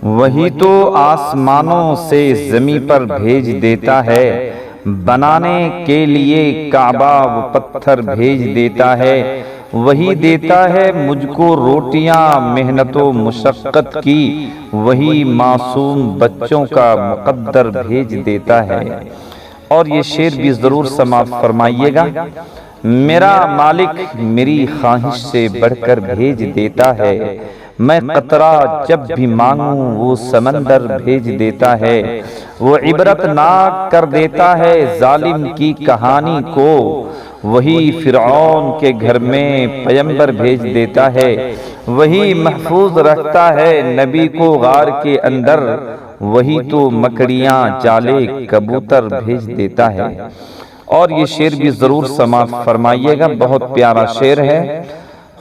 وہی تو آسمانوں سے زمین پر بھیج دیتا ہے، بنانے کے لیے کعبہ و پتھر بھیج دیتا ہے۔ وہی دیتا ہے مجھ کو روٹیاں محنت و مشقت کی، وہی معصوم بچوں کا مقدر بھیج دیتا ہے۔ اور یہ شعر بھی ضرور سماعت فرمائیے گا۔ میرا مالک میری خواہش سے بڑھ کر بھیج دیتا ہے، میں قطرہ جب بھی مانگوں وہ سمندر بھیج دیتا ہے۔ وہ عبرت ناک کر دیتا ہے ظالم کی کہانی کو، وہی فرعون کے گھر میں پیغمبر بھیج دیتا ہے۔ وہی محفوظ رکھتا ہے نبی کو غار کے اندر، وہی تو مکڑیاں جالے کبوتر بھیج دیتا ہے۔ اور یہ شعر بھی ضرور سماعت فرمائیے گا، بہت پیارا شعر ہے۔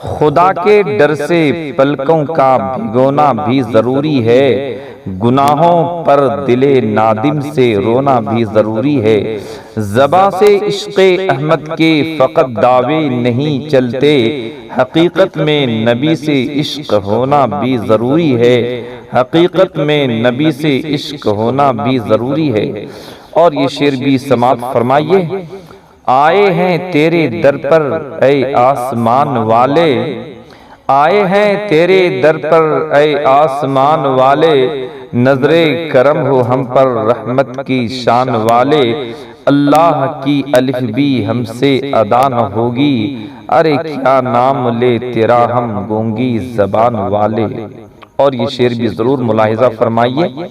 خدا کے ڈر سے پلکوں کا بھگونا بھی ضروری ہے، گناہوں پر دل نادم سے رونا بھی ضروری ہے۔ زباں سے عشق احمد کے فقط دعوے نہیں چلتے، حقیقت میں نبی سے عشق ہونا بھی ضروری ہے، حقیقت میں نبی سے عشق ہونا بھی ضروری ہے۔ اور یہ شعر بھی سماعت فرمائیے۔ آئے ہیں تیرے در پر اے آسمان والے، آئے ہیں تیرے در پر اے آسمان والے، نظر کرم ہو ہم پر رحمت کی شان والے۔ اللہ کی الف بھی ہم سے ادا نہ ہوگی، ارے کیا نام لے تیرا ہم گونگی زبان والے۔ اور یہ شعر بھی ضرور ملاحظہ فرمائیے۔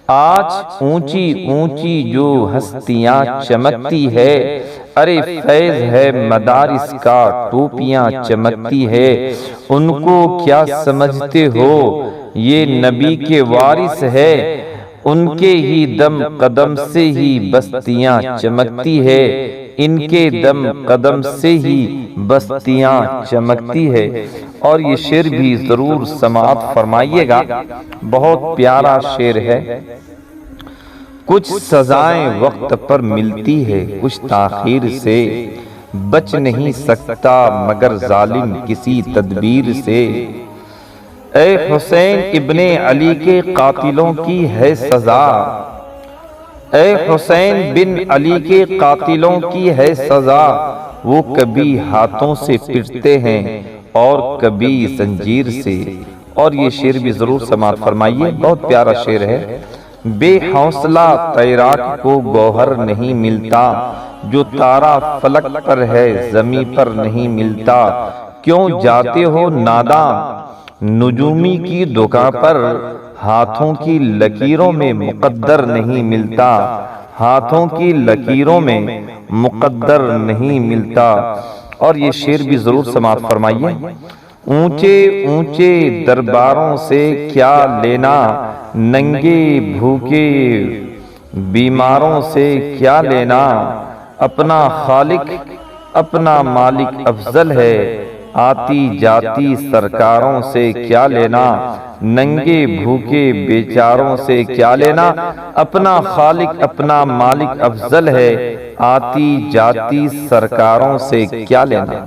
آج اونچی اونچی جو ہستیاں چمکتی ہے، ارے فیض ہے مدارس کا ٹوپیاں چمکتی ہے، ان کو کیا سمجھتے ہو یہ نبی کے وارث ہے، ان کے ہی دم قدم سے ہی بستیاں چمکتی ہے، ان کے دم قدم سے ہی بستیاں چمکتی ہے۔ اور یہ شعر بھی ضرور سماعت فرمائیے گا، بہت پیارا شعر ہے۔ کچھ سزائیں وقت پر ملتی ہے، کچھ تاخیر سے، بچ نہیں سکتا مگر ظالم کسی تدبیر سے۔ اے حسین ابن علی کے قاتلوں کی ہے سزا، اے حسین بن علی کے قاتلوں کی ہے سزا، وہ کبھی ہاتھوں سے پٹتے ہیں اور کبھی زنجیر سے۔ اور یہ شعر بھی ضرور سماعت فرمائیے، بہت پیارا شعر ہے۔ بے حوصلہ تیراک کو گوہر نہیں ملتا، جو تارا فلک پر ہے زمین پر نہیں ملتا۔ کیوں جاتے ہو ناداں نجومی کی دکان پر، ہاتھوں کی لکیروں میں مقدر نہیں ملتا، ہاتھوں کی لکیروں میں مقدر نہیں ملتا۔ اور یہ شعر بھی ضرور سماعت فرمائیے۔ اونچے اونچے درباروں سے کیا لینا، ننگے بھوکے بیماروں سے کیا لینا، اپنا خالق اپنا مالک افضل ہے، آتی جاتی سرکاروں سے کیا لینا، ننگے بھوکے بیچاروں سے کیا لینا، اپنا خالق اپنا مالک افضل ہے، آتی جاتی سرکاروں سے کیا لینا۔